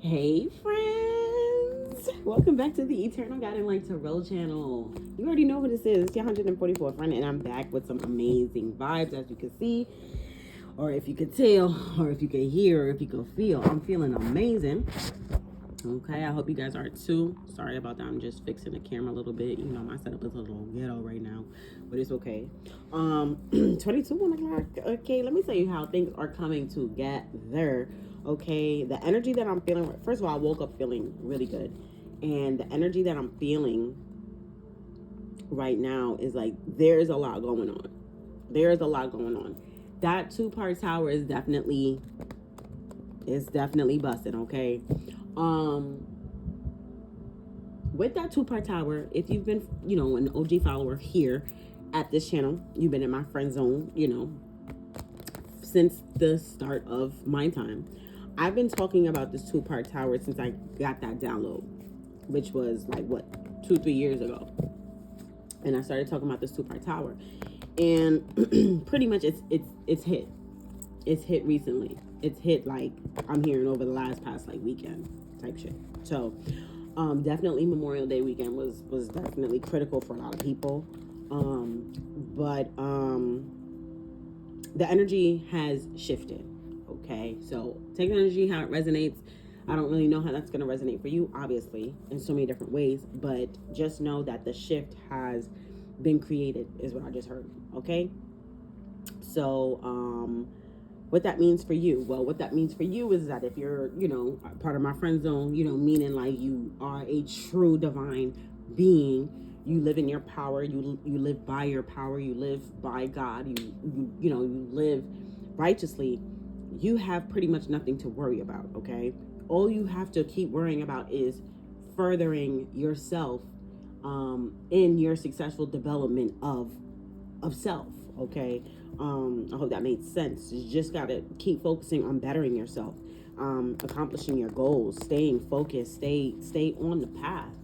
Hey friends, welcome back to the Eternal Guiding Light Tarot channel. You already know what this is. It's your 144th friend, and I'm back with some amazing vibes, as you can see, or if you could tell, or if you could hear, or if you could feel. I'm feeling amazing. Okay, I hope you guys are too. Sorry about that. I'm just fixing the camera a little bit. You know, my setup is a little ghetto right now, but it's okay. 22 1 o'clock. Okay, let me tell you how things are coming together. Okay, the energy that I'm feeling. First of all, I woke up feeling really good, and the energy that I'm feeling right now is like there's a lot going on. There's a lot going on. That two-part tower is definitely busting. Okay. With that two-part tower, if you've been, an OG follower here at this channel, you've been in my friend zone, since the start of my time. I've been talking about this two-part tower since I got that download, which was like what, 2-3 years ago. And I started talking about this two-part tower, and pretty much it's hit. It's hit recently. It's hit like I'm hearing over the past like weekend type shit. So definitely Memorial Day weekend was definitely critical for a lot of people. But the energy has shifted. Okay, so take the energy how it resonates. I don't really know how that's going to resonate for you, obviously, in so many different ways, but just know that the shift has been created is what I just heard. Okay, so what that means for you? Well, what that means for you is that if you're, part of my friend zone, meaning like you are a true divine being, you live in your power, you live by your power, you live by God, you live righteously, you have pretty much nothing to worry about, okay? All you have to keep worrying about is furthering yourself in your successful development of self, okay? I hope that made sense. You just gotta keep focusing on bettering yourself, accomplishing your goals, staying focused, stay on the path,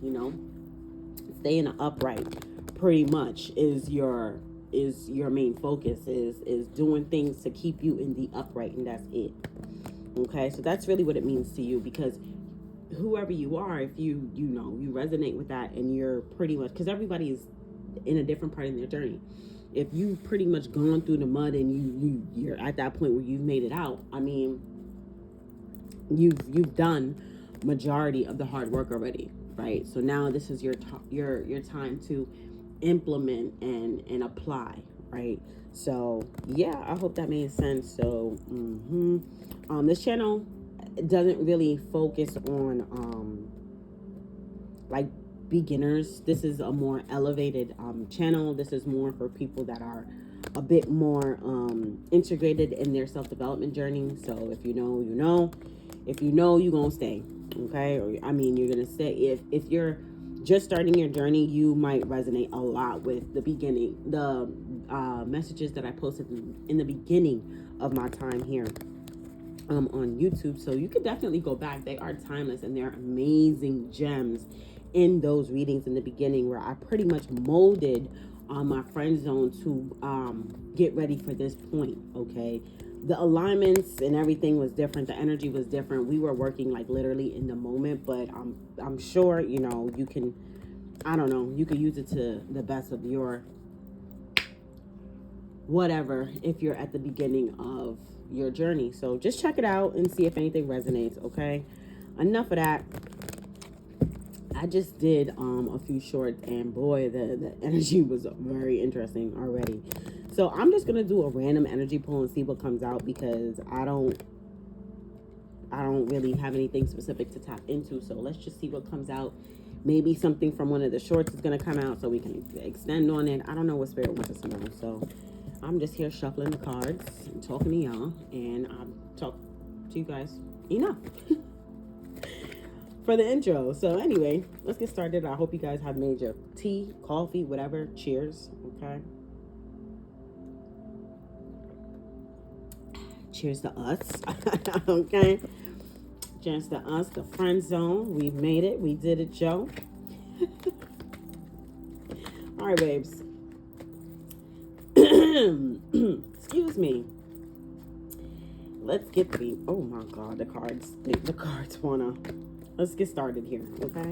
stay in the upright, pretty much is your main focus, is doing things to keep you in the upright, and that's it. Okay, so that's really what it means to you, because whoever you are, if you resonate with that, and you're pretty much, because everybody is in a different part of their journey. If you've pretty much gone through the mud and you're at that point where you've made it out, I mean, you've done majority of the hard work already, right? So now this is your time to implement and apply, right? So yeah, I hope that made sense. So this channel doesn't really focus on like beginners. This is a more elevated channel. This is more for people that are a bit more integrated in their self-development journey. So if you know, if you know, you're gonna stay, okay? Or I mean, you're gonna stay. If you're just starting your journey, you might resonate a lot with the beginning, the messages that I posted in the beginning of my time here on YouTube. So you could definitely go back. They are timeless, and they're amazing gems in those readings in the beginning, where I pretty much molded my friend zone to get ready for this point. Okay, the alignments and everything was different, the energy was different, we were working like literally in the moment, but I'm sure you can, I don't know, you can use it to the best of your whatever if you're at the beginning of your journey. So just check it out and see if anything resonates. Okay, enough of that. I just did a few shorts, and boy, the energy was very interesting already. So I'm just gonna do a random energy pull and see what comes out, because I don't really have anything specific to tap into. So let's just see what comes out. Maybe something from one of the shorts is gonna come out, so we can extend on it. I don't know what spirit wants us to know. So I'm just here shuffling the cards and talking to y'all, and I'll talk to you guys enough for the intro. So anyway, let's get started. I hope you guys have made your tea, coffee, whatever. Cheers. Okay, cheers to us. Okay, cheers to us, the friend zone. We've made it. We did it, Joe. All right, babes. Excuse me. let's get oh my God, the cards wanna, let's get started here, okay?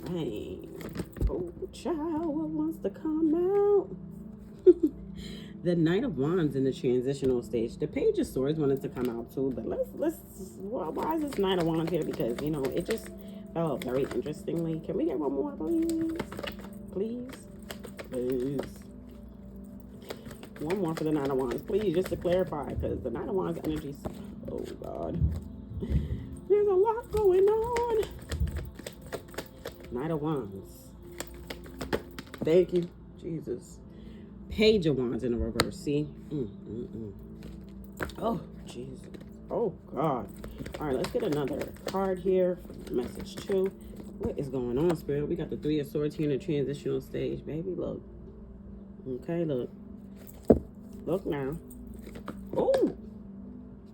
All right. Oh, child, what wants to come out? The Knight of Wands in the transitional stage. The Page of Swords wanted to come out too, but well, why is this Knight of Wands here? Because, you know, it just felt very interestingly. Can we get one more, please? Please? Please. One more for the Knight of Wands, please, just to clarify, because the Knight of Wands energy, oh God, there's a lot going on. Knight of Wands. Thank you, Jesus. Page of Wands in the reverse, see? Oh, Jesus. Oh, God. All right, let's get another card here for message 2. What is going on, Spirit? We got the Three of Swords here in the transitional stage. Baby, look. Okay, look. Look now. Oh!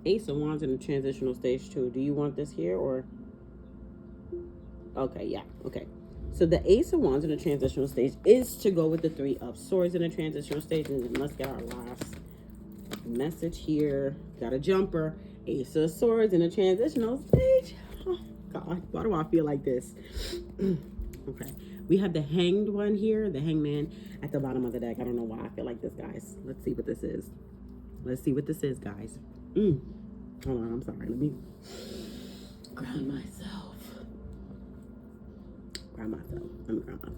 Ace of Wands in the transitional stage, too. Do you want this here, or? Okay, yeah. Okay. So the Ace of Wands in the transitional stage is to go with the Three of Swords in the transitional stage. And then let's get our last message here. Got a jumper. Ace of Swords in the transitional stage. Oh, God. Why do I feel like this? Okay. We have the Hanged one here. The Hangman at the bottom of the deck. I don't know why I feel like this, guys. Let's see what this is. Let's see what this is, guys. Hold on. I'm sorry. Let me ground myself. Let me ground myself.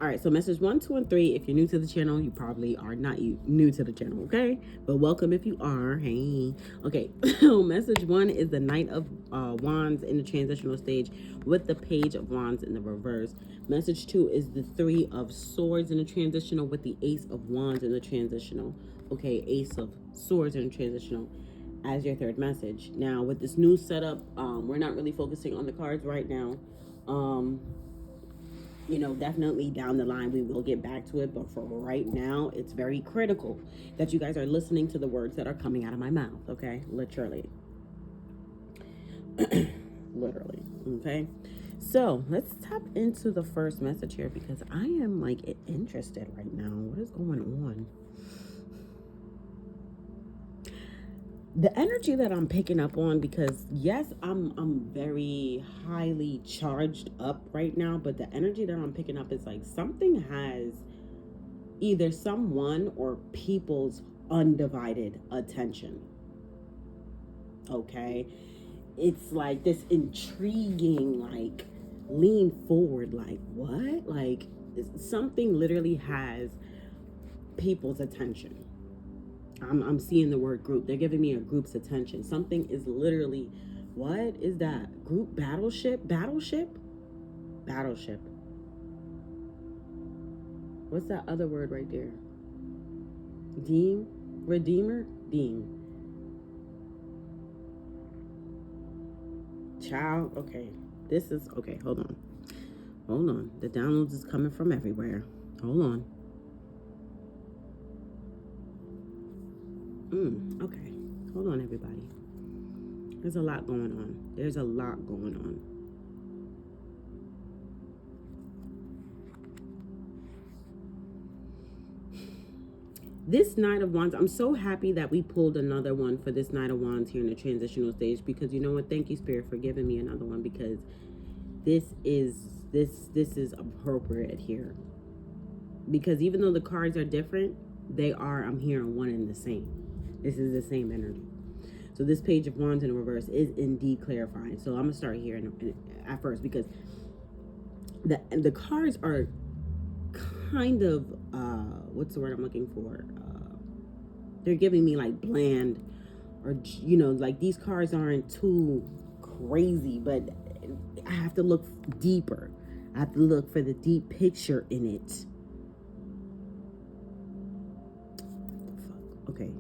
All right, so message 1, 2, and 3. If you're new to the channel, you probably are not new to the channel, okay? But welcome if you are. Hey. Okay, so message 1 is the Knight of Wands in the transitional stage with the Page of Wands in the reverse. Message 2 is the Three of Swords in the transitional with the Ace of Wands in the transitional. Okay, Ace of Swords in the transitional as your third message. Now, with this new setup, we're not really focusing on the cards right now. You know, definitely down the line we will get back to it, but for right now it's very critical that you guys are listening to the words that are coming out of my mouth, okay? Literally. Literally. Okay, so let's tap into the first message here, because I am like interested right now. What is going on? The energy that I'm picking up on, because yes, I'm very highly charged up right now, but the energy that I'm picking up is like something has either someone or people's undivided attention. Okay, it's like this intriguing, like lean forward, like what? Like something literally has people's attention. I'm seeing the word group. They're giving me a group's attention. Something is literally, what is that? Group battleship? Battleship? Battleship. What's that other word right there? Deem? Redeemer? Deem. Child? Okay. This is, okay, hold on. Hold on. The downloads is coming from everywhere. Hold on. Okay, hold on, everybody. There's a lot going on. There's a lot going on. This Knight of Wands, I'm so happy that we pulled another one for this Knight of Wands here in the transitional stage, because you know what? Thank you, Spirit, for giving me another one, because this is appropriate here. Because even though the cards are different, I'm hearing one and the same. This is the same energy. So this Page of Wands in the reverse is indeed clarifying. So I'm going to start here at first, because the cards are kind of, what's the word I'm looking for? They're giving me like bland, or, you know, like these cards aren't too crazy, but I have to look deeper. I have to look for the deep picture in it. Okay.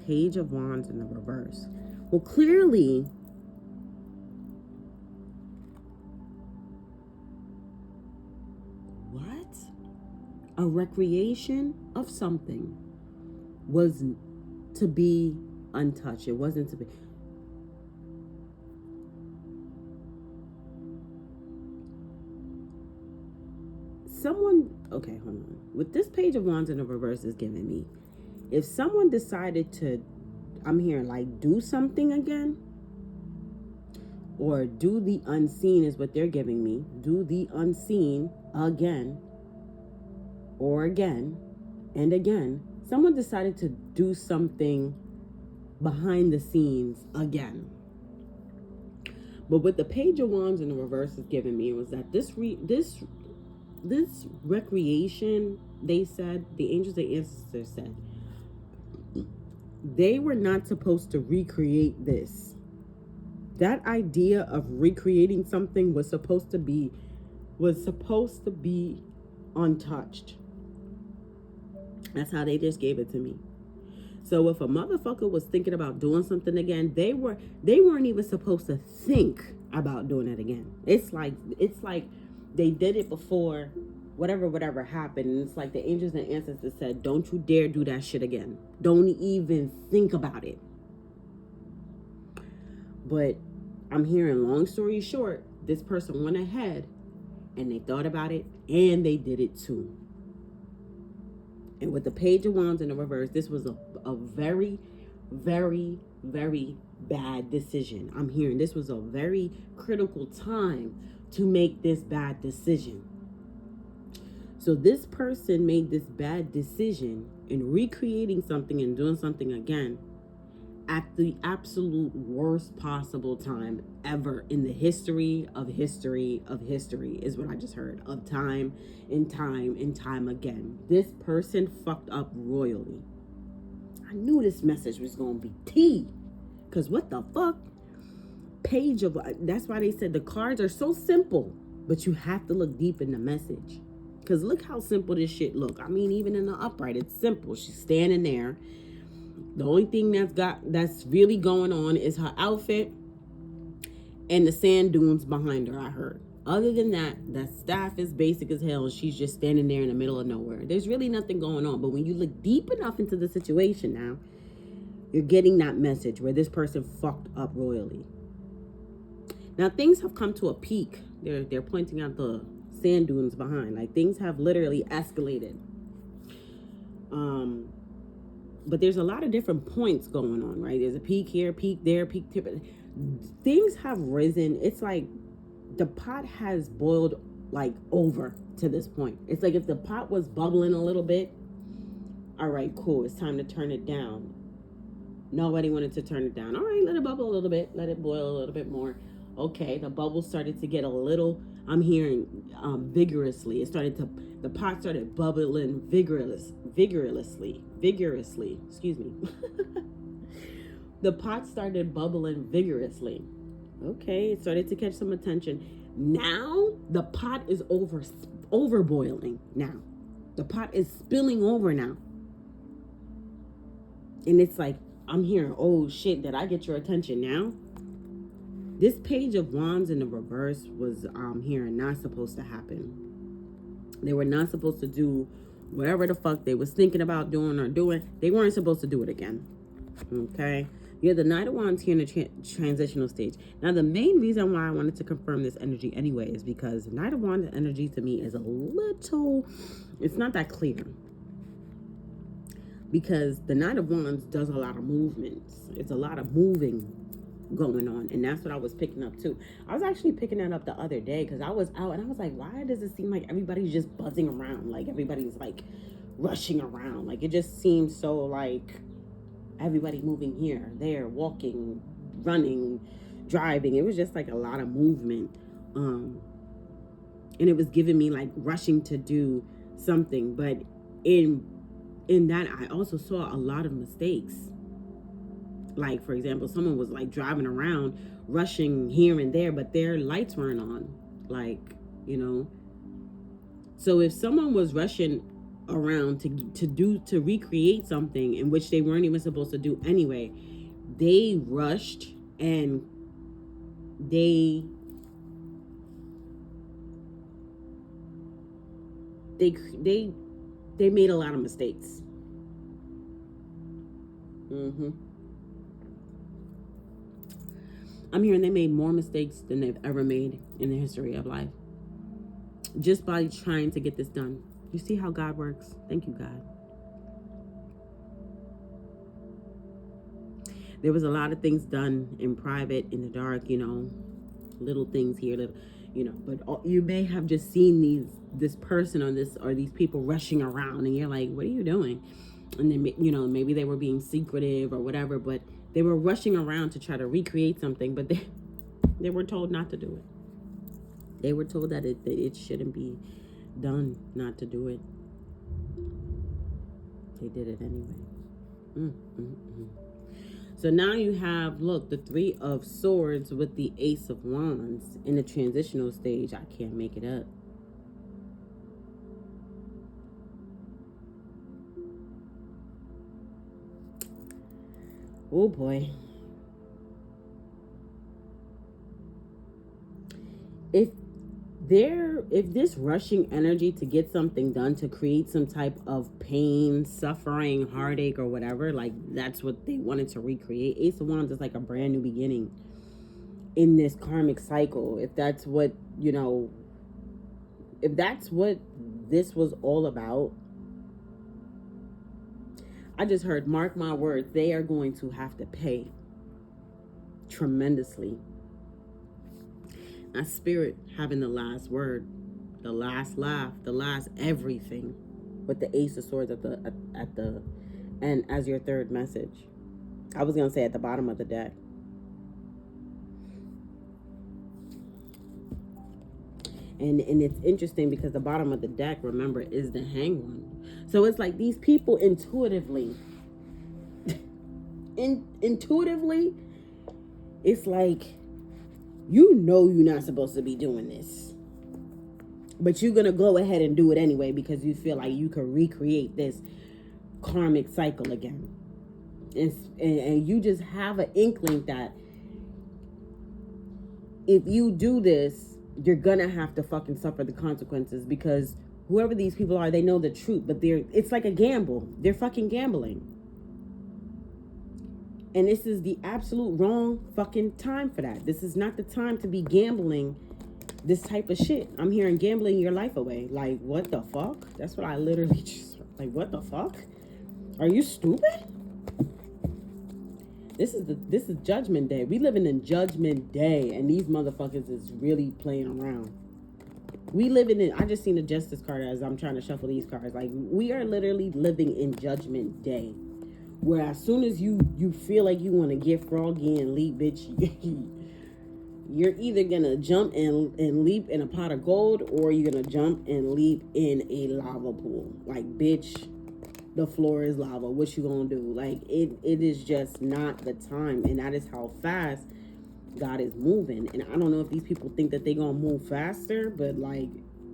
Page of Wands in the reverse. Well, clearly, what? A recreation of something was to be untouched. It wasn't to be. Okay, hold on. With this Page of Wands in the reverse is giving me, if someone decided to I'm hearing like do something again, or do the unseen is what they're giving me. Do the unseen again, or again and again. Someone decided to do something behind the scenes again. But what the Page of Wands in the reverse is giving me was that this recreation, they said, the angels and ancestors said, they were not supposed to recreate this. That idea of recreating something was supposed to be untouched. That's how they just gave it to me. So if a motherfucker was thinking about doing something again, they weren't even supposed to think about doing it again. It's like they did it before whatever happened. And it's like the angels and ancestors said, don't you dare do that shit again. Don't even think about it. But I'm hearing, long story short, this person went ahead and they thought about it and they did it too. And with the Page of Wands in the reverse, this was a very, very, very bad decision. I'm hearing this was a very critical time to make this bad decision. So this person made this bad decision in recreating something and doing something again at the absolute worst possible time ever in the history of history is what I just heard. Of time and time and time again. This person fucked up royally. I knew this message was going to be tea. Because what the fuck? That's why they said the cards are so simple. But you have to look deep in the message. Because look how simple this shit look. I mean, even in the upright, it's simple. She's standing there. The only thing that's really going on is her outfit and the sand dunes behind her, I heard. Other than that, that staff is basic as hell. She's just standing there in the middle of nowhere. There's really nothing going on. But when you look deep enough into the situation now, you're getting that message where this person fucked up royally. Now, things have come to a peak. They're pointing out the sand dunes behind. Like, things have literally escalated. But there's a lot of different points going on, right? There's a peak here, peak there, peak tip. Things have risen. It's like the pot has boiled like over to this point. It's like if the pot was bubbling a little bit, all right, cool, it's time to turn it down. Nobody wanted to turn it down. All right, let it bubble a little bit, let it boil a little bit more. Okay, the bubble started to get a little, I'm hearing vigorously. The pot started bubbling vigorously, excuse me. The pot started bubbling vigorously. Okay, it started to catch some attention. Now, the pot is overboiling now. The pot is spilling over now. And it's like, I'm hearing, oh shit, did I get your attention now? This Page of Wands in the reverse was, hearing, not supposed to happen. They were not supposed to do whatever the fuck they was thinking about doing or doing. They weren't supposed to do it again. Okay? You have the Knight of Wands here in the transitional stage. Now, the main reason why I wanted to confirm this energy anyway is because Knight of Wands energy to me is it's not that clear. Because the Knight of Wands does a lot of movements. It's a lot of moving going on, and that's what I was picking up too. I was actually picking that up the other day because I was out and I was like, why does it seem like everybody's just buzzing around, like everybody's like rushing around, like it just seems so like everybody moving here, there, walking, running, driving. It was just like a lot of movement, and it was giving me like rushing to do something. But in that, I also saw a lot of mistakes. Like, for example, someone was like driving around, rushing here and there, but their lights weren't on. Like, you know. So if someone was rushing around to recreate something in which they weren't even supposed to do anyway, they rushed and they made a lot of mistakes. I'm hearing they made more mistakes than they've ever made in the history of life. Just by trying to get this done. You see how God works? Thank you, God. There was a lot of things done in private, in the dark, you know, little things here, little, you know, but you may have just seen this person or these people rushing around, and you're like, what are you doing? And then, you know, maybe they were being secretive or whatever, but they were rushing around to try to recreate something, but they were told not to do it. They were told that it shouldn't be done, not to do it. They did it anyway. So now you have, look, the Three of Swords with the Ace of Wands in the transitional stage. I can't make it up. Oh boy. If this rushing energy to get something done, to create some type of pain, suffering, heartache, or whatever, like that's what they wanted to recreate. Ace of Wands is like a brand new beginning in this karmic cycle. If that's what, you know, if that's what this was all about, I just heard, mark my words, they are going to have to pay tremendously. That spirit having the last word, the last laugh, the last everything, with the Ace of Swords at the and as your third message. I was gonna say at the bottom of the deck. And it's interesting because the bottom of the deck, remember, is the Hanged One. So it's like these people intuitively, intuitively, it's like, you know you're not supposed to be doing this, but you're going to go ahead and do it anyway because you feel like you can recreate this karmic cycle again. And you just have an inkling that if you do this, you're going to have to fucking suffer the consequences, because whoever these people are, they know the truth, but it's like a gamble. They're fucking gambling. And this is the absolute wrong fucking time for that. This is not the time to be gambling this type of shit. I'm hearing gambling your life away. Like, what the fuck? That's what I literally just, like, what the fuck? Are you stupid? This is Judgment Day. We living in Judgment Day, and these motherfuckers is really playing around. We living in, I just seen the Justice card as I'm trying to shuffle these cards. Like, we are literally living in Judgment Day, where as soon as you feel like you want to get froggy and leap, bitch, you're either gonna jump and leap in a pot of gold, or you're gonna jump and leap in a lava pool. Like, bitch, the floor is lava. What you gonna do? Like, it is just not the time. And that is how fast God is moving. And I don't know if these people think that they gonna move faster, but like,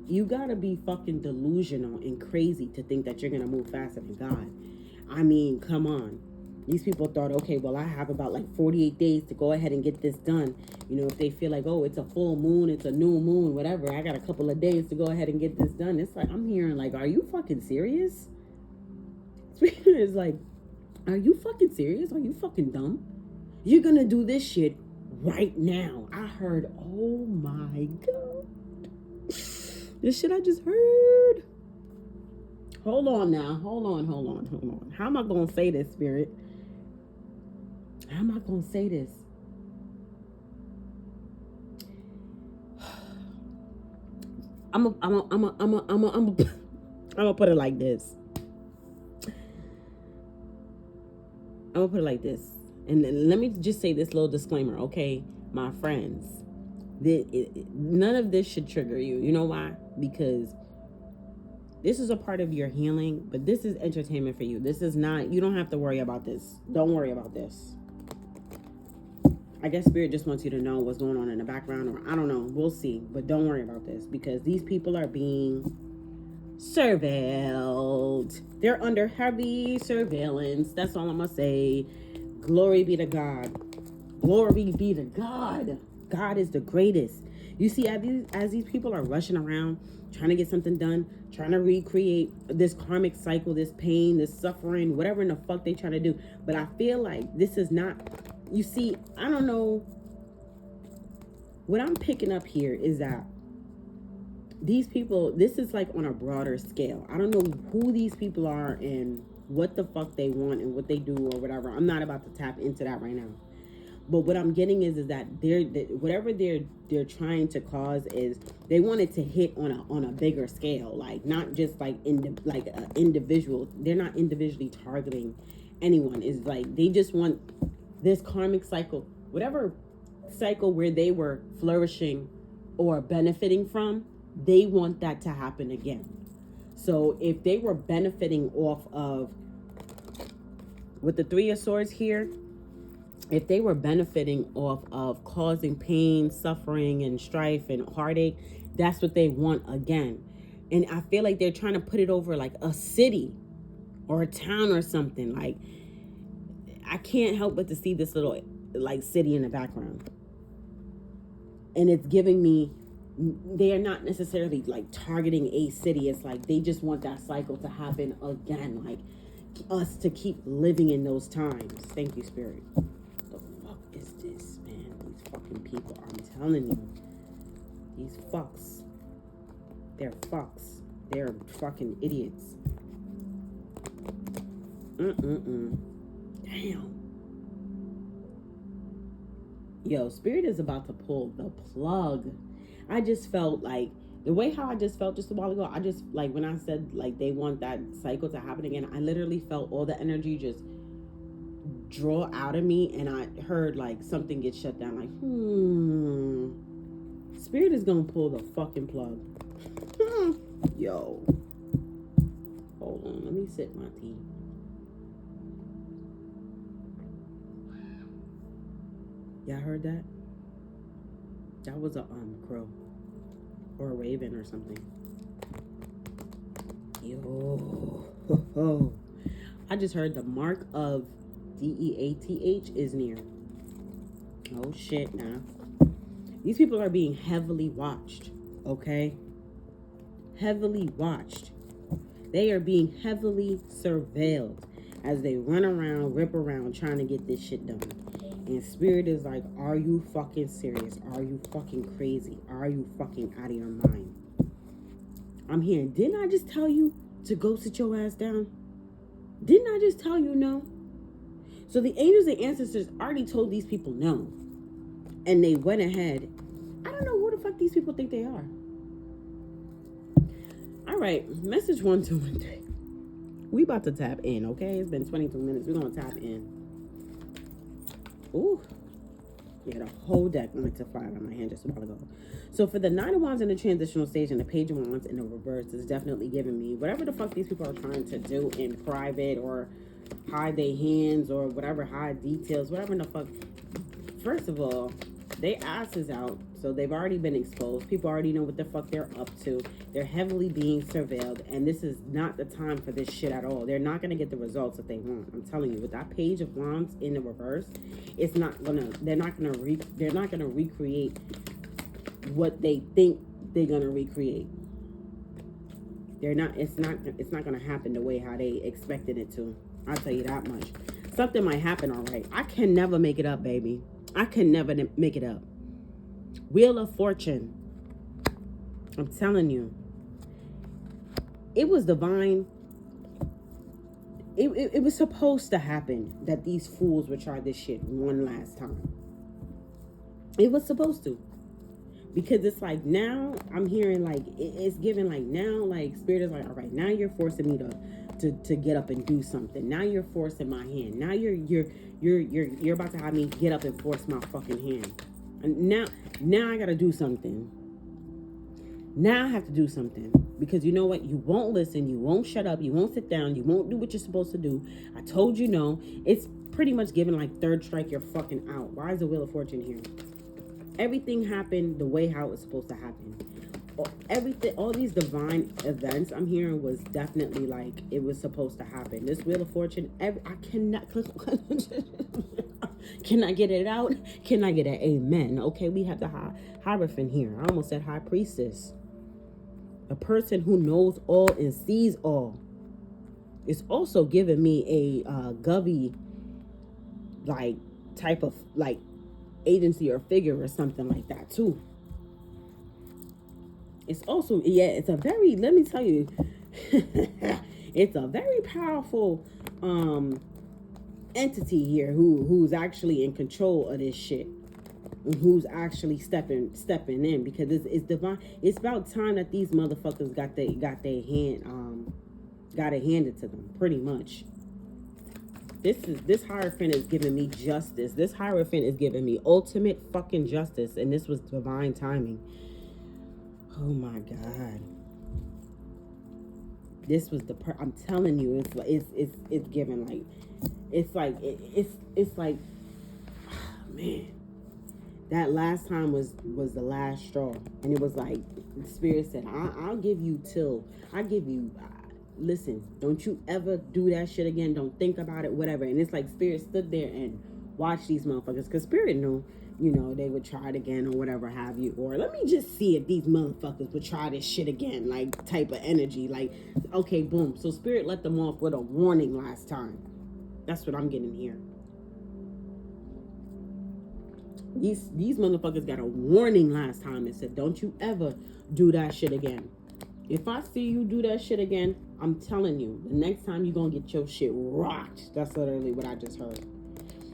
you gotta be fucking delusional and crazy to think that you're gonna move faster than God. I mean, come on. These people thought, okay, well, I have about like 48 days to go ahead and get this done. You know, if they feel like, oh, it's a full moon, it's a new moon, whatever, I got a couple of days to go ahead and get this done. It's like, I'm hearing like, are you fucking serious? It's like, are you fucking serious? Are you fucking dumb? You're gonna do this shit right now. I heard, oh my God. This shit I just heard. Hold on now. Hold on. How am I going to say this, Spirit? How am I going to say this? I'm gonna put it like this. And let me just say this little disclaimer, okay, my friends. None of this should trigger you. You know why? Because this is a part of your healing, but this is entertainment for you. This is not, you don't have to worry about this. Don't worry about this. I guess Spirit just wants you to know what's going on in the background, or I don't know. We'll see. But don't worry about this, because these people are being surveilled. They're under heavy surveillance. That's all I'm going to say. Glory be to God. Glory be to God. God is the greatest. You see, as these people are rushing around, trying to get something done, trying to recreate this karmic cycle, this pain, this suffering, whatever in the fuck they trying to do. But I feel like this is not, you see, I don't know. What I'm picking up here is that these people, this is like on a broader scale. I don't know who these people are and what the fuck they want and what they do or whatever. I'm not about to tap into that right now. But what I'm getting is that whatever they're trying to cause is they want it to hit on a bigger scale, like not just like individual. They're not individually targeting anyone. It's like they just want this karmic cycle, whatever cycle where they were flourishing or benefiting from, they want that to happen again. So if they were benefiting off of, with the Three of Swords here, if they were benefiting off of causing pain, suffering, and strife and heartache, that's what they want again. And I feel like they're trying to put it over like a city or a town or something. Like, I can't help but to see this little like city in the background. And it's giving me, they are not necessarily like targeting a city. It's like they just want that cycle to happen again. Like us to keep living in those times. Thank you, Spirit. Is this, man? These fucking people, I'm telling you, these fucks, they're fucks. They're fucking idiots. Damn. Yo, Spirit is about to pull the plug. I just felt like the way how I just felt just a while ago. I just, like, when I said like they want that cycle to happen again, I literally felt all the energy just draw out of me, and I heard like something get shut down. Like, Spirit is gonna pull the fucking plug. Yo, hold on, let me sip my tea. Y'all heard that? That was a crow or a raven or something. Yo, I just heard the mark of DEATH is near. Oh shit, now. These people are being heavily watched, okay? Heavily watched. They are being heavily surveilled as they run around, rip around, trying to get this shit done. And Spirit is like, are you fucking serious? Are you fucking crazy? Are you fucking out of your mind? I'm hearing, didn't I just tell you to go sit your ass down? Didn't I just tell you no? So the angels and ancestors already told these people no. And they went ahead. I don't know who the fuck these people think they are. All right, message 1, 2, 1, 3. We about to tap in, okay? It's been 22 minutes. We're going to tap in. Ooh. Yeah, the whole deck went to 5 on my hand just a while ago. So for the 9 of Wands in the transitional stage and the Page of Wands in the reverse is definitely giving me whatever the fuck these people are trying to do in private or hide their hands or whatever, hide details, whatever the fuck. First of all, they ass is out, so they've already been exposed. People already know what the fuck they're up to. They're heavily being surveilled, and this is not the time for this shit at all. They're not gonna get the results that they want. I'm telling you, with that Page of Wands in the reverse, it's not gonna. They're not gonna recreate what they think they're gonna recreate. They're not. It's not gonna happen the way how they expected it to. I'll tell you that much. Something might happen, all right. I can never make it up, baby. I can never make it up. Wheel of Fortune. I'm telling you. It was divine. It was supposed to happen that these fools would try this shit one last time. It was supposed to. Because it's like now I'm hearing like it's giving like now like Spirit is like, all right, now you're forcing me to get up and do something. Now you're forcing my hand. Now you're about to have me get up and force my fucking hand. And now I gotta do something. Now I have to do something. Because you know what? You won't listen. You won't shut up. You won't sit down. You won't do what you're supposed to do. I told you no. It's pretty much giving like third strike, you're fucking out. Why is the Wheel of Fortune here? Everything happened the way how it's supposed to happen. Everything, all these divine events I'm hearing was definitely like it was supposed to happen. This Wheel of Fortune, I cannot can I get it out? Can I get an amen? Okay, we have the Hierophant here. I almost said High Priestess. A person who knows all and sees all. It's also giving me a govy like type of like agency or figure or something like that too. It's also, yeah, it's a very, let me tell you, It's a very powerful entity here who's actually in control of this shit, who's actually stepping in, because it's divine. It's about time that these motherfuckers got it handed to them, pretty much. This Hierophant is giving me justice. This Hierophant is giving me ultimate fucking justice, and this was divine timing. Oh my God. This was I'm telling you, it's giving like, it's like, man, that last time was the last straw, and it was like the Spirit said, I'll give you listen, don't you ever do that shit again. Don't think about it, whatever. And it's like Spirit stood there and watched these motherfuckers, because Spirit knew, you know, they would try it again or whatever have you. Or let me just see if these motherfuckers would try this shit again, like type of energy. Like, okay, boom. So Spirit let them off with a warning last time. That's what I'm getting here. These motherfuckers got a warning last time and said, don't you ever do that shit again. If I see you do that shit again, I'm telling you, the next time you're going to get your shit rocked. That's literally what I just heard.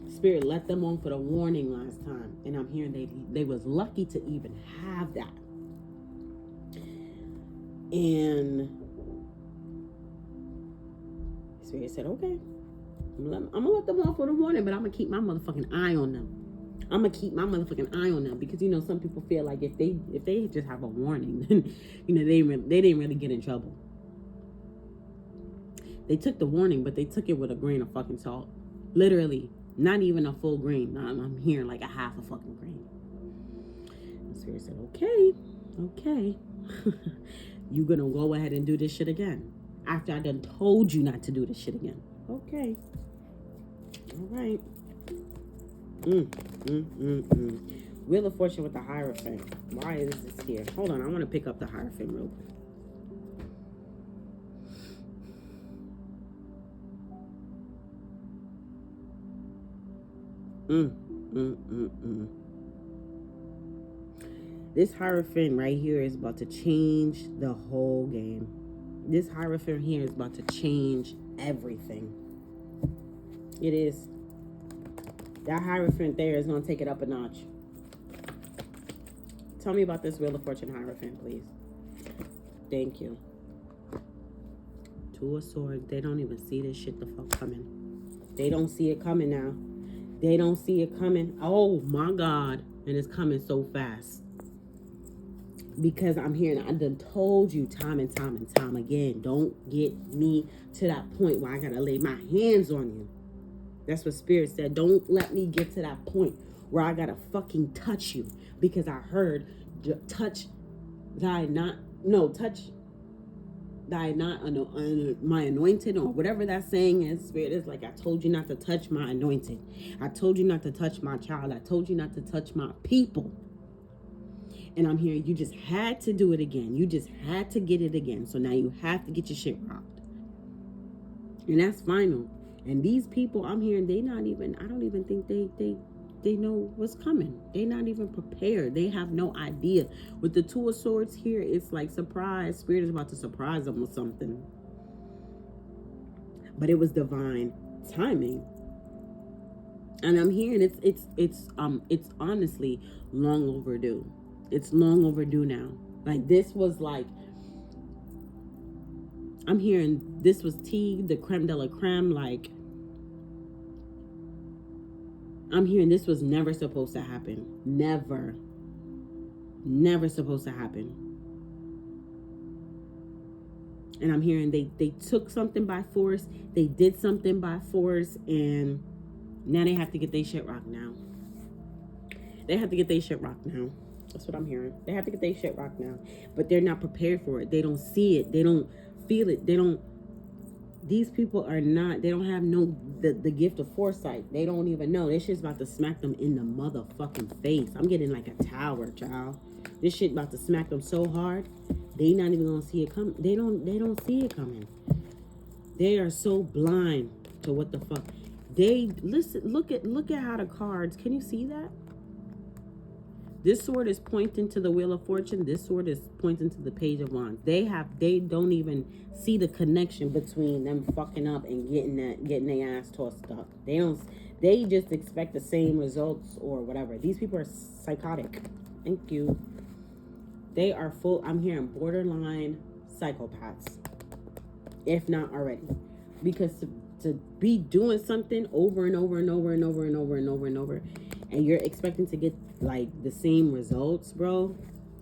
Spirit let them on for the warning last time. And I'm hearing they was lucky to even have that. And Spirit said, okay, I'm going to let them on for the warning, but I'm going to keep my motherfucking eye on them. I'm going to keep my motherfucking eye on them, because, you know, some people feel like if they just have a warning, then, you know, they didn't really get in trouble. They took the warning, but they took it with a grain of fucking salt. Literally, not even a full grain. I'm hearing like a half a fucking grain. The Spirit said, okay. You gonna go ahead and do this shit again after I done told you not to do this shit again. Okay. All right. Wheel of Fortune with the Hierophant. Why is this here? Hold on, I want to pick up the Hierophant real quick. This Hierophant right here is about to change the whole game. This Hierophant here is about to change everything. It is. That Hierophant there is going to take it up a notch. Tell me about this Wheel of Fortune Hierophant, please. Thank you. Two of Swords. They don't even see this shit the fuck coming. They don't see it coming now. They don't see it coming. Oh my God. And it's coming so fast. Because I'm hearing, I done told you time and time again, don't get me to that point where I got to lay my hands on you. That's what Spirit said. Don't let me get to that point where I gotta fucking touch you, because I heard touch my anointed, or whatever that saying is. Spirit is like, I told you not to touch my anointed. I told you not to touch my child. I told you not to touch my people. And I'm hearing you just had to do it again. You just had to get it again. So now you have to get your shit rocked. And that's final. And these people, I'm hearing, I don't even think they know what's coming. They're not even prepared. They have no idea. With the Two of Swords here, it's like surprise. Spirit is about to surprise them with something. But it was divine timing. And I'm hearing it's honestly long overdue. It's long overdue now. Like, this was like, I'm hearing this was the creme de la creme. Like, I'm hearing this was never supposed to happen. Never supposed to happen. And I'm hearing they took something by force. They did something by force, and now they have to get their shit rocked now. They have to get their shit rocked now. That's what I'm hearing. They have to get their shit rocked now. But they're not prepared for it. They don't see it. They don't feel it. These people are not, they don't have the gift of foresight. They don't even know. This shit's about to smack them in the motherfucking face. I'm getting like a tower, child. This shit about to smack them so hard, they not even gonna see it coming. They don't see it coming. They are so blind to what the fuck. Look at how the cards, can you see that? This sword is pointing to the Wheel of Fortune. This sword is pointing to the Page of Wands. They don't even see the connection between them fucking up and getting their ass tossed up. They just expect the same results or whatever. These people are psychotic. Thank you. They are full, I'm hearing borderline psychopaths, if not already. Because to be doing something over and over and over and over and over and over and over, and you're expecting to get like the same results, bro,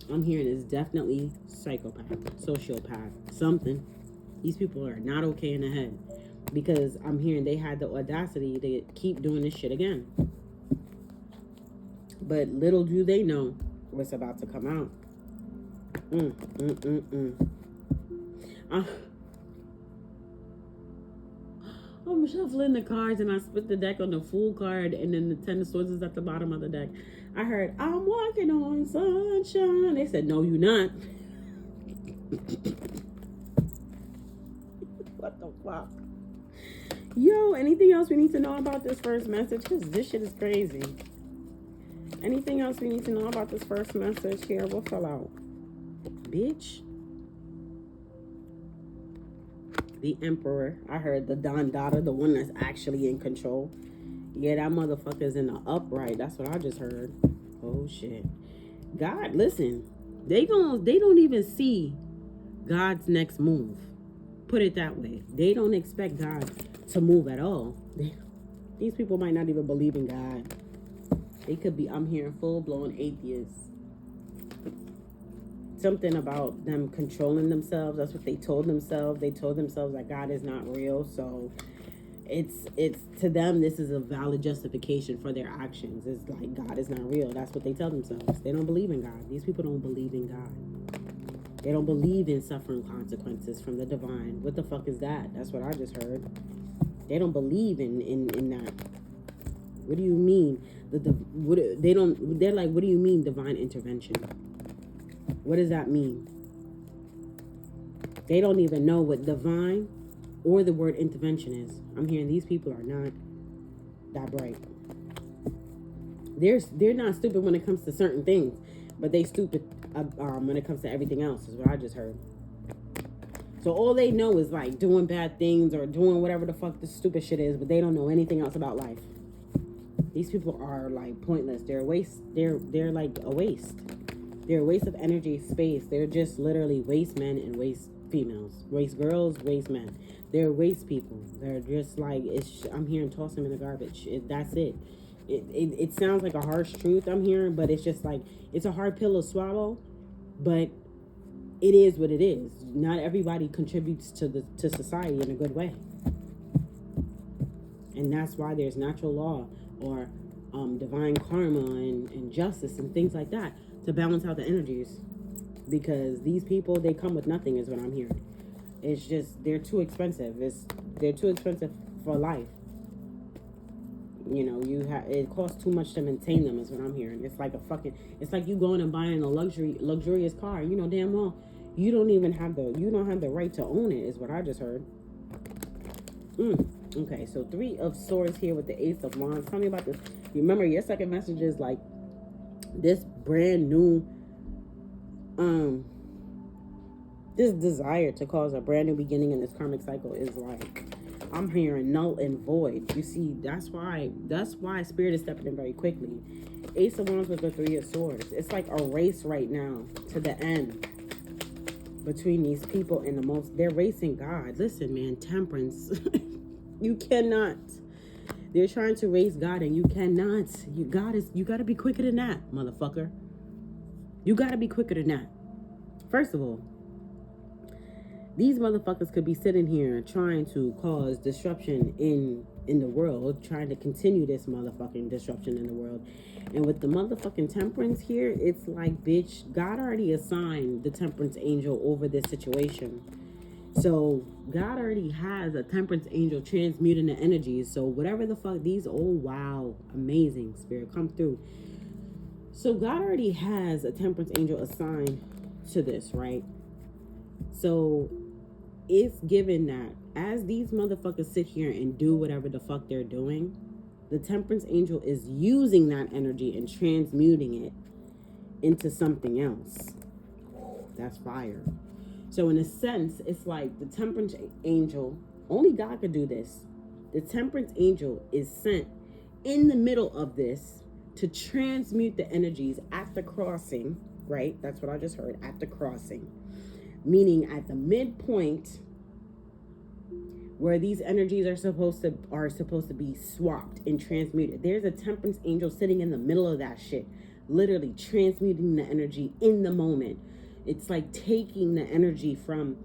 I'm hearing is definitely psychopath, sociopath, something. These people are not okay in the head, because I'm hearing they had the audacity to keep doing this shit again. But little do they know what's about to come out. I'm shuffling the cards and I split the deck on the Fool card, and then the Ten of Swords is at the bottom of the deck. I heard, I'm walking on sunshine. They said, no, you're not. What the fuck? Yo, anything else we need to know about this first message? Because this shit is crazy. Anything else we need to know about this first message here? What fell out? Bitch. The Emperor. I heard the Don Dada, the one that's actually in control. Yeah, that motherfucker's in the upright. That's what I just heard. Oh shit. God, listen. They don't even see God's next move. Put it that way. They don't expect God to move at all. These people might not even believe in God. They could be, I'm hearing, full-blown atheists. Something about them controlling themselves. That's what they told themselves. They told themselves that God is not real. So it's to them, this is a valid justification for their actions. It's like, God is not real. That's what they tell themselves. They don't believe in God. These people don't believe in God. They don't believe in suffering consequences from the divine. What the fuck is that? That's what I just heard. They don't believe in that. What do you mean? They're like, what do you mean divine intervention? What does that mean? They don't even know what divine or the word intervention is. I'm hearing these people are not that bright. They're not stupid when it comes to certain things, but they stupid when it comes to everything else, is what I just heard. So all they know is like doing bad things or doing whatever the fuck this stupid shit is, but they don't know anything else about life. These people are like pointless. They're a waste. They're like a waste. They're a waste of energy, space. They're just literally waste men and waste females. Waste girls, waste men. They're waste people. They're just like, I'm hearing toss them in the garbage. That's it. It sounds like a harsh truth I'm hearing, but it's just like, it's a hard pill to swallow, but it is what it is. Not everybody contributes to society in a good way. And that's why there's natural law or divine karma and justice and things like that to balance out the energies, because these people, they come with nothing is what I'm hearing. It's just, they're too expensive. They're too expensive for life. You know, it costs too much to maintain them is what I'm hearing. It's like it's like you going and buying a luxurious car. You know damn well you don't have the right to own it is what I just heard. Okay, so 3 of Swords here with the Ace of Wands. Tell me about this. Remember, your second message is like this brand new, this desire to cause a brand new beginning in this karmic cycle is like, I'm hearing null and void. You see, that's why Spirit is stepping in very quickly. Ace of Wands with the 3 of Swords. It's like a race right now to the end between these people and they're racing God. Listen, man, temperance. You cannot. They're trying to raise God and you cannot. You gotta be quicker than that, motherfucker. You gotta be quicker than that. First of all, these motherfuckers could be sitting here trying to cause disruption in the world, trying to continue this motherfucking disruption in the world. And with the motherfucking temperance here, it's like, bitch, God already assigned the temperance angel over this situation. So God already has a temperance angel transmuting the energies. So whatever the fuck wow, amazing, Spirit, come through. So God already has a temperance angel assigned to this, right? So it's given that as these motherfuckers sit here and do whatever the fuck they're doing, the temperance angel is using that energy and transmuting it into something else. That's fire. So in a sense, it's like the temperance angel, only God could do this. The temperance angel is sent in the middle of this to transmute the energies at the crossing, right? That's what I just heard, at the crossing. Meaning at the midpoint where these energies are supposed to be swapped and transmuted. There's a temperance angel sitting in the middle of that shit, literally transmuting the energy in the moment. It's like taking the energy from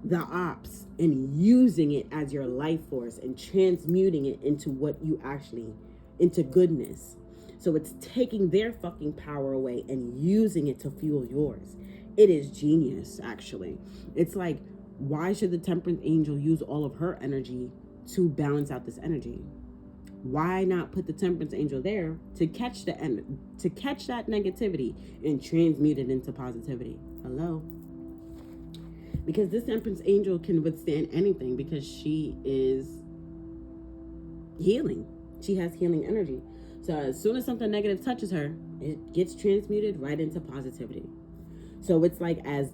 the ops and using it as your life force and transmuting it into what you actually, into goodness. So it's taking their fucking power away and using it to fuel yours. It is genius, actually. It's like, why should the temperance angel use all of her energy to balance out this energy? Why not put the temperance angel there to catch that negativity and transmute it into positivity? Hello? Because this temperance angel can withstand anything because she is healing. She has healing energy. So as soon as something negative touches her, it gets transmuted right into positivity. So it's like, as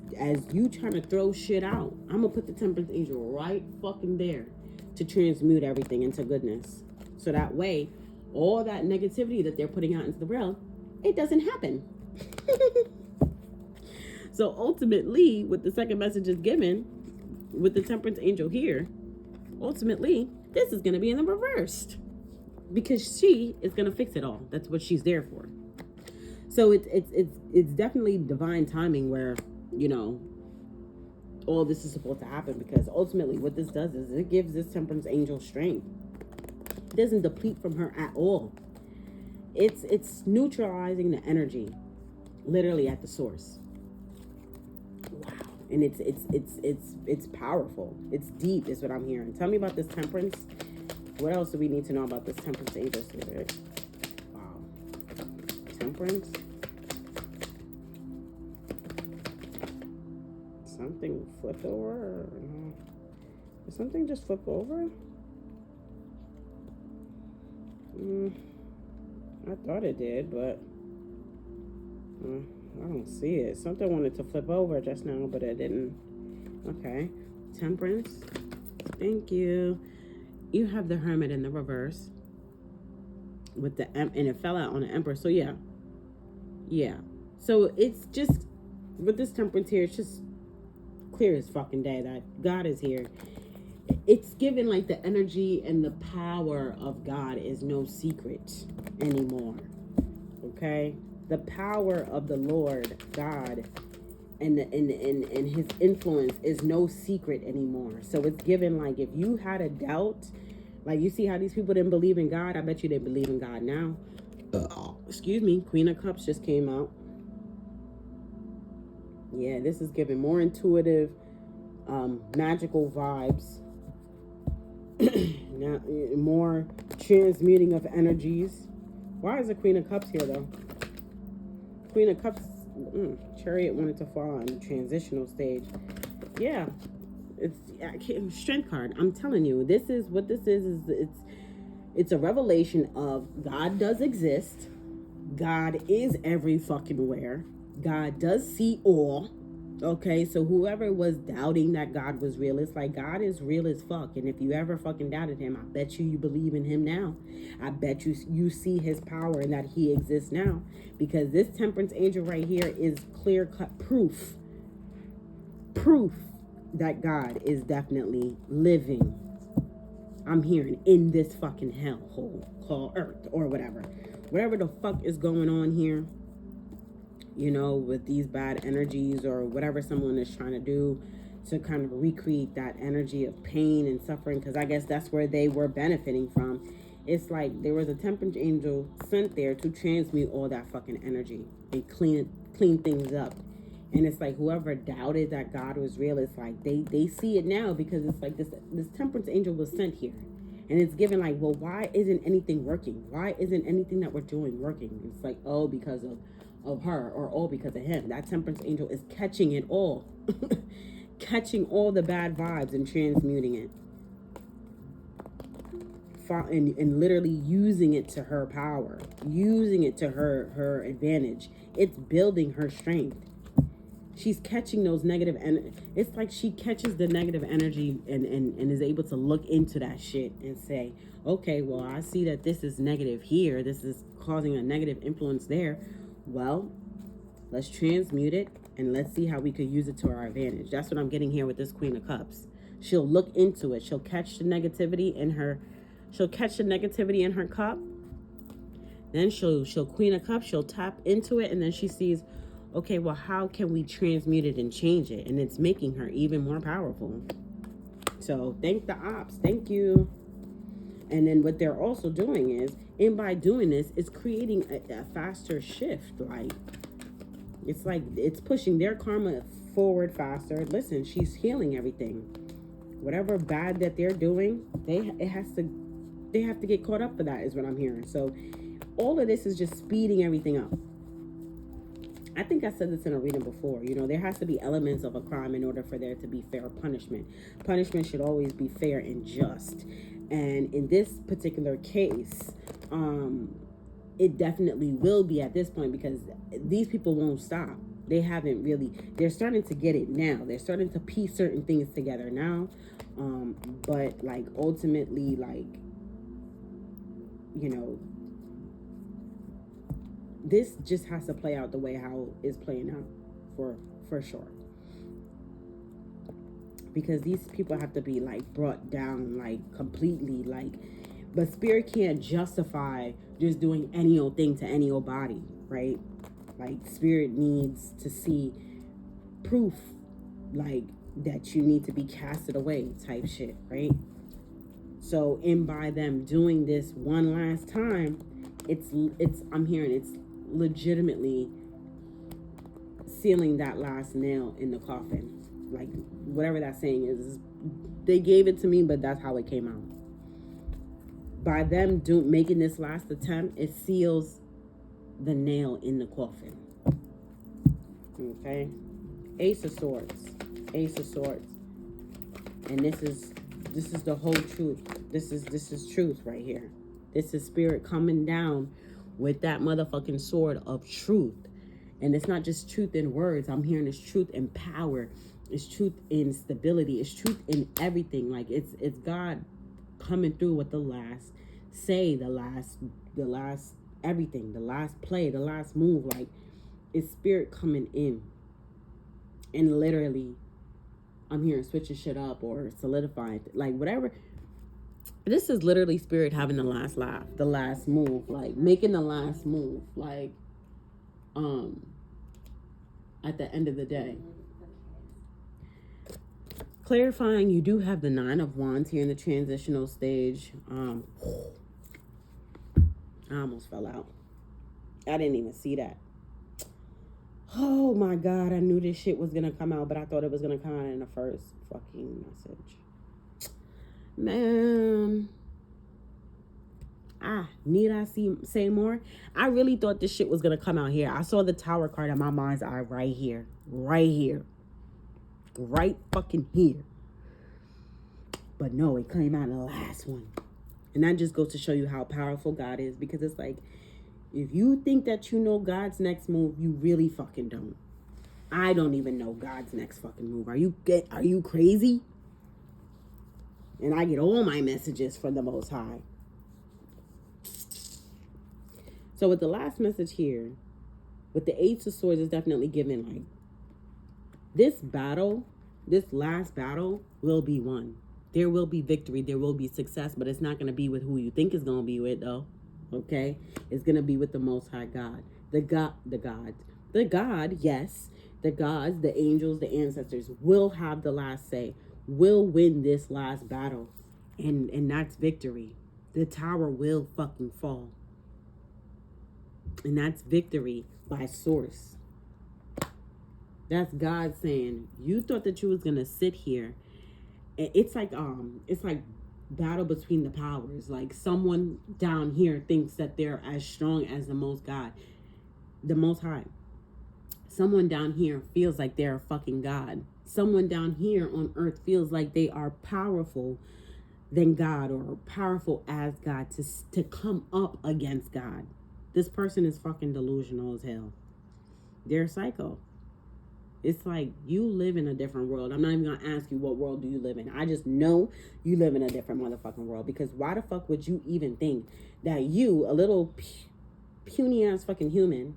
you trying to throw shit out, I'm gonna put the temperance angel right fucking there to transmute everything into goodness. So that way, all that negativity that they're putting out into the world, it doesn't happen. So ultimately, what the second message is given with the temperance angel here, ultimately, this is gonna be in the reversed because she is gonna fix it all. That's what she's there for. So it's definitely divine timing where, you know, all this is supposed to happen, because ultimately what this does is it gives this temperance angel strength. It doesn't deplete from her at all. It's neutralizing the energy literally at the source. Wow. And it's powerful. It's deep is what I'm hearing. Tell me about this temperance. What else do we need to know about this temperance angel spirit? Wow. Temperance. Something flipped over? Or no? Did something just flip over? I thought it did, but I don't see it. Something wanted to flip over just now, but it didn't. Okay. Temperance. Thank you. You have the Hermit in the reverse with the and it fell out on the Emperor. So yeah. So it's just, with this temperance here, it's just clear as fucking day that God is here. It's given like the energy and the power of God is no secret anymore. Okay? The power of the Lord God and his influence is no secret anymore. So it's given, like, if you had a doubt, like, you see how these people didn't believe in God, I bet you they believe in God now. Excuse me, Queen of Cups just came out. Yeah, this is giving more intuitive, magical vibes. Now, more transmuting of energies. Why is the Queen of Cups here, though? Queen of Cups, Chariot wanted to fall on the transitional stage. Yeah, it's strength card. I'm telling you, this is what this is it's a revelation of God does exist. God is every fucking where. God does see all. Okay, so whoever was doubting that God was real, it's like God is real as fuck. And if you ever fucking doubted him, I bet you believe in him now. I bet you see his power and that he exists now. Because this temperance angel right here is clear-cut proof that God is definitely living. I'm hearing in this fucking hellhole called Earth or whatever. Whatever the fuck is going on here, you know, with these bad energies or whatever someone is trying to do to kind of recreate that energy of pain and suffering, because I guess that's where they were benefiting from. It's like there was a temperance angel sent there to transmute all that fucking energy and clean things up. And it's like whoever doubted that God was real, it's like they see it now, because it's like this temperance angel was sent here. And it's given like, well, why isn't anything working? Why isn't anything that we're doing working? It's like, oh, because of her, or all because of him. That temperance angel is catching it all. Catching all the bad vibes and transmuting it. And literally using it to her power. Using it to her advantage. It's building her strength. She's catching those negative, and it's like she catches the negative energy and is able to look into that shit and say, okay, well, I see that this is negative here. This is causing a negative influence there. Well, let's transmute it and let's see how we could use it to our advantage. That's what I'm getting here with this Queen of Cups. She'll look into it. She'll catch the negativity in her. She'll catch the negativity in her cup. Then she'll Queen of Cups. She'll tap into it, and then she sees, okay, well, how can we transmute it and change it? And it's making her even more powerful. So thank the ops. Thank you. And then what they're also doing is, and by doing this, it's creating a faster shift. Like it's pushing their karma forward faster. Listen, she's healing everything. Whatever bad that they're doing, they have to get caught up for that, is what I'm hearing. So all of this is just speeding everything up. I think I said this in a reading before. You know, there has to be elements of a crime in order for there to be fair punishment. Punishment should always be fair and just. And in this particular case, it definitely will be at this point, because these people won't stop. They're starting to get it now. They're starting to piece certain things together now. But like ultimately, like, you know, this just has to play out the way how it's playing out for sure. Because these people have to be like brought down like completely, like, but spirit can't justify just doing any old thing to any old body, right? Like spirit needs to see proof, like that you need to be casted away type shit, right? So in by them doing this one last time, it's I'm hearing it's legitimately sealing that last nail in the coffin. Like whatever that saying is, they gave it to me, but that's how it came out. By them making this last attempt, it seals the nail in the coffin. Okay, Ace of Swords, Ace of Swords, and this is the whole truth. This is truth right here. This is spirit coming down with that motherfucking sword of truth. And it's not just truth in words. I'm hearing it's truth in power. It's truth in stability. It's truth in everything. Like it's God coming through with the last say, the last everything, the last play, the last move. Like it's spirit coming in. And literally, I'm hearing switching shit up or solidifying, like whatever. This is literally spirit having the last laugh, the last move, like making the last move, like at the end of the day. Clarifying, you do have the 9 of Wands here in the transitional stage. I almost fell out. I didn't even see that. Oh my God, I knew this shit was gonna come out, but I thought it was gonna come out in the first fucking message. Man, need I say more? I really thought this shit was gonna come out here. I saw the Tower card in my mind's eye right here, right fucking here. But no, it came out in the last one. And that just goes to show you how powerful God is, because it's like, if you think that you know God's next move, you really fucking don't. I don't even know God's next fucking move. Are you crazy? And I get all my messages from the Most High. So with the last message here, with the Ace of Swords, is definitely given like this battle, this last battle will be won. There will be victory. There will be success, but it's not going to be with who you think it's going to be with, though. Okay? It's going to be with the Most High God. The God, yes. The gods, the angels, the ancestors will have the last say, will win this last battle. And that's victory. The tower will fucking fall. And that's victory by source. That's God saying, you thought that you was going to sit here. It's like battle between the powers. Like someone down here thinks that they're as strong as the Most High. Someone down here feels like they're a fucking God. Someone down here on earth feels like they are powerful than God, or powerful as God, to come up against God. This person is fucking delusional as hell. They're psycho. It's like you live in a different world. I'm not even gonna ask you what world do you live in. I just know you live in a different motherfucking world. Because why the fuck would you even think that you, a little puny ass fucking human,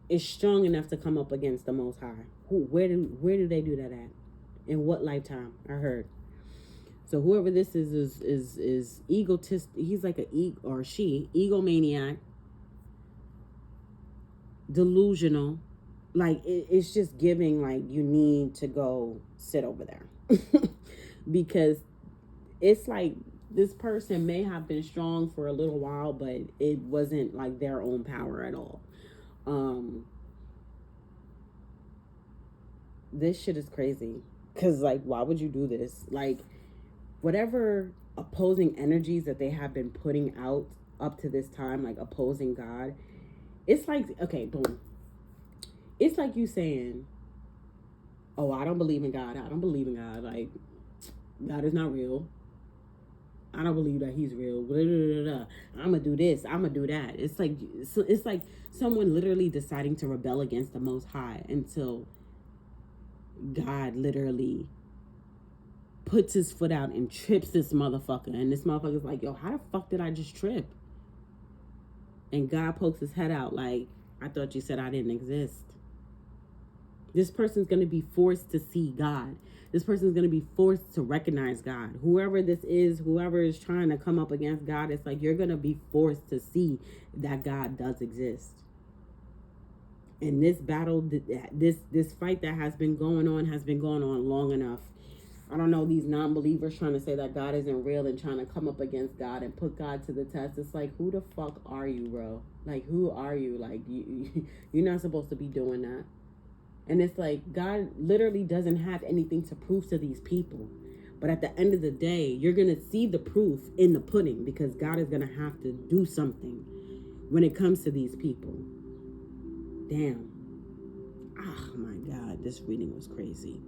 is strong enough to come up against the Most High? Where do they do that at? In what lifetime? I heard. So whoever this is egotist. He's like or she egomaniac, delusional. Like it's just giving like you need to go sit over there. Because it's like this person may have been strong for a little while, but it wasn't like their own power at all. This shit is crazy. Because like, why would you do this? Like, whatever opposing energies that they have been putting out up to this time, like opposing God, it's like, okay, boom. It's like you saying, oh, I don't believe in God. I don't believe in God. Like, God is not real. I don't believe that he's real. Blah, blah, blah, blah. I'm going to do this. I'm going to do that. It's like someone literally deciding to rebel against the Most High until God literally puts his foot out and trips this motherfucker. And this motherfucker's like, yo, how the fuck did I just trip? And God pokes his head out like, I thought you said I didn't exist. This person's going to be forced to see God. This person's going to be forced to recognize God. Whoever this is, whoever is trying to come up against God, it's like you're going to be forced to see that God does exist. And this battle, this fight that has been going on long enough. I don't know, these non-believers trying to say that God isn't real and trying to come up against God and put God to the test. It's like, who the fuck are you, bro? Like, who are you? Like, you're not supposed to be doing that. And it's like, God literally doesn't have anything to prove to these people. But at the end of the day, you're going to see the proof in the pudding, because God is going to have to do something when it comes to these people. Damn. Oh my God, this reading was crazy.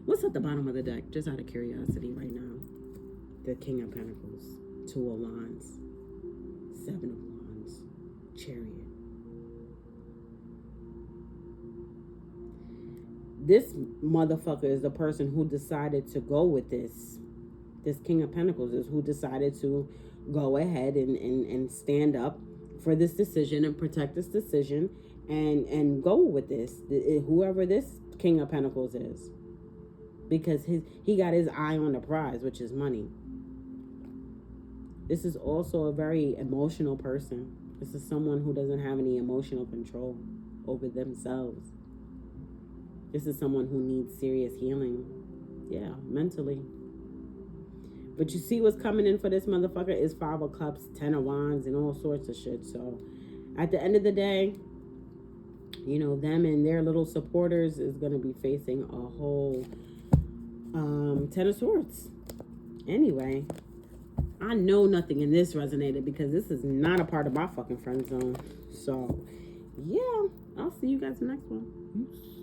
What's at the bottom of the deck? Just out of curiosity right now. The King of Pentacles, 2 of Wands, 7 of Wands, Chariot. This motherfucker is the person who decided to go with this. This King of Pentacles is who decided to go ahead and stand up for this decision and protect this decision and go with this. Whoever this King of Pentacles is. Because he got his eye on the prize, which is money. This is also a very emotional person. This is someone who doesn't have any emotional control over themselves. This is someone who needs serious healing. Yeah, mentally. But you see what's coming in for this motherfucker is 5 of Cups, 10 of Wands, and all sorts of shit. So, at the end of the day, you know, them and their little supporters is going to be facing a whole 10 of Swords. Anyway, I know nothing in this resonated because this is not a part of my fucking friend zone. So, yeah, I'll see you guys in the next one. Peace.